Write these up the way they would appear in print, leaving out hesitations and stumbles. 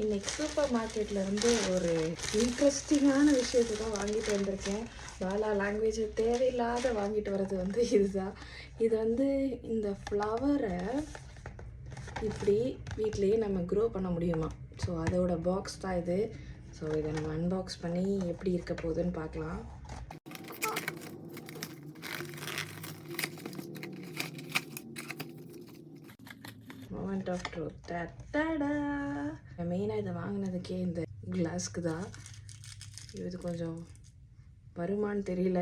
இன்றைக்கி சூப்பர் மார்க்கெட்லேருந்து ஒரு இன்ட்ரெஸ்டிங்கான விஷயத்தை தான் வாங்கிட்டு வந்திருக்கேன். பாலா லாங்குவேஜ் தேவையில்லாத வாங்கிட்டு வர்றது வந்து இதுதான். இது வந்து இந்த ஃப்ளவரை இப்படி வீட்லேயே நம்ம க்ரோ பண்ண முடியுமா? ஸோ அதோட பாக்ஸ் தான் இது. ஸோ இதை நம்ம அன்பாக்ஸ் பண்ணி எப்படி இருக்க போகுதுன்னு பார்க்கலாம். Moment of truth. மெயினாக இதை வாங்கினதுக்கே இந்த கிளாஸ்க்கு தான். இது கொஞ்சம் வருமானு தெரியல,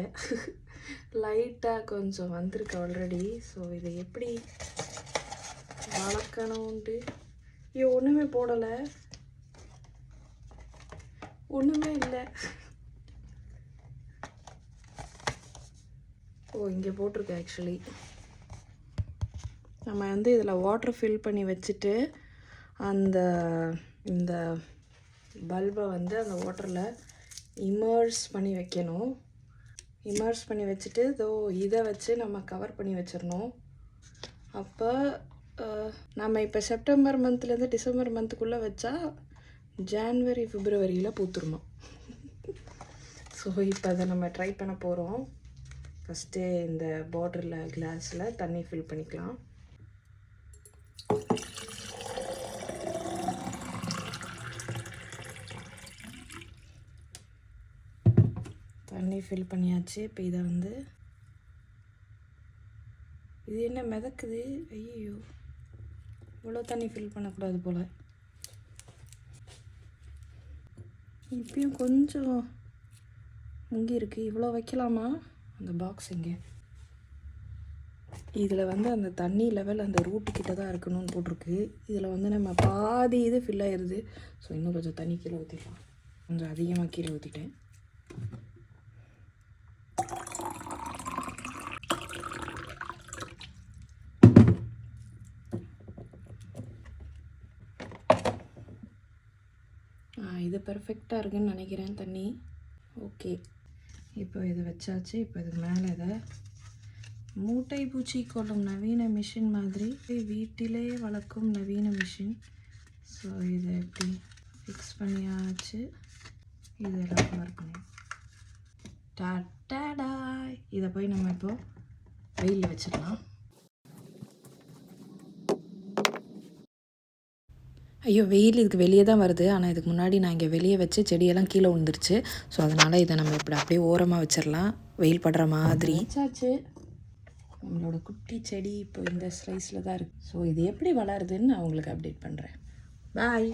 லைட்டாக கொஞ்சம் வந்திருக்கு ஆல்ரெடி. ஸோ இதை எப்படி வளர்க்கணுன்ட்டு ஒன்றுமே போடலை, ஒன்றுமே இல்லை. இங்கே போட்டிருக்கு. ஆக்சுவலி நம்ம வந்து இதில் வாட்டர் ஃபில் பண்ணி வச்சுட்டு இந்த பல்பை வந்து அந்த வாட்டரில் இமர்ஸ் பண்ணி வைக்கணும். இமர்ஸ் பண்ணி வச்சுட்டு இதை வச்சு நம்ம கவர் பண்ணி வச்சிடணும். அப்போ நம்ம இப்போ செப்டம்பர் மந்த்லேருந்து டிசம்பர் மந்த்துக்குள்ளே வச்சா ஜான்வரி பிப்ரவரியில் பூத்துருமா. ஸோ இப்போ அதை நம்ம ட்ரை பண்ண போகிறோம். ஃபஸ்ட்டு இந்த பாட்டிலில் கிளாஸில் தண்ணி ஃபில் பண்ணிக்கலாம். தண்ணி ஃபில் பண்ணியாச்சு. இப்போ இதை வந்து இது என்ன மிதக்குது? ஐயோ, இவ்வளோ தண்ணி ஃபில் பண்ணக்கூடாது போல். இப்பயும் கொஞ்சம் முங்கி இருக்குது. இவ்வளோ வைக்கலாமா? அந்த பாக்ஸ் இங்கே இதில் வந்து அந்த தண்ணி லெவல் அந்த ரூட்டு கிட்ட தான் இருக்கணும்னு போட்டிருக்கு. இதில் வந்து நம்ம பாதி இது ஃபில் ஆயிடுது. ஸோ இன்னும் கொஞ்சம் தண்ணி கீழே ஊற்றிடலாம். கொஞ்சம் அதிகமாக கீழே ஊற்றிட்டேன். இது பெர்ஃபெக்டாக இருக்குன்னு நினைக்கிறேன் தண்ணி. ஓகே, இப்போ இது வச்சாச்சு. இப்போ இது மேலே இதை மூட்டை பூச்சி கொள்ளும் நவீன மிஷின் மாதிரி வீட்டிலே வளர்க்கும் நவீன மிஷின். ஸோ இதை எப்படி ஃபிக்ஸ் பண்ணியாச்சு. இதெல்லாம் கவர் பண்ணி டாடா. இதை போய் நம்ம இப்போ வெயிலில் வச்சிடலாம். ஐயோ, வெயில் இதுக்கு வெளியே தான் வருது. ஆனால் இதுக்கு முன்னாடி நான் இங்கே வெளியே வச்சு செடியெல்லாம் கீழே விழுந்துருச்சு. ஸோ அதனால் இதை நம்ம இப்படி அப்படியே ஓரமாக வச்சிடலாம், வெயில் படுற மாதிரி. வச்சாச்சு. நம்மளோட குட்டி செடி இப்போ இந்த ஸ்லைஸில் தான் இருக்குது. ஸோ இது எப்படி வளருதுன்னு நான் உங்களுக்கு அப்டேட் பண்ணுறேன். பாய்.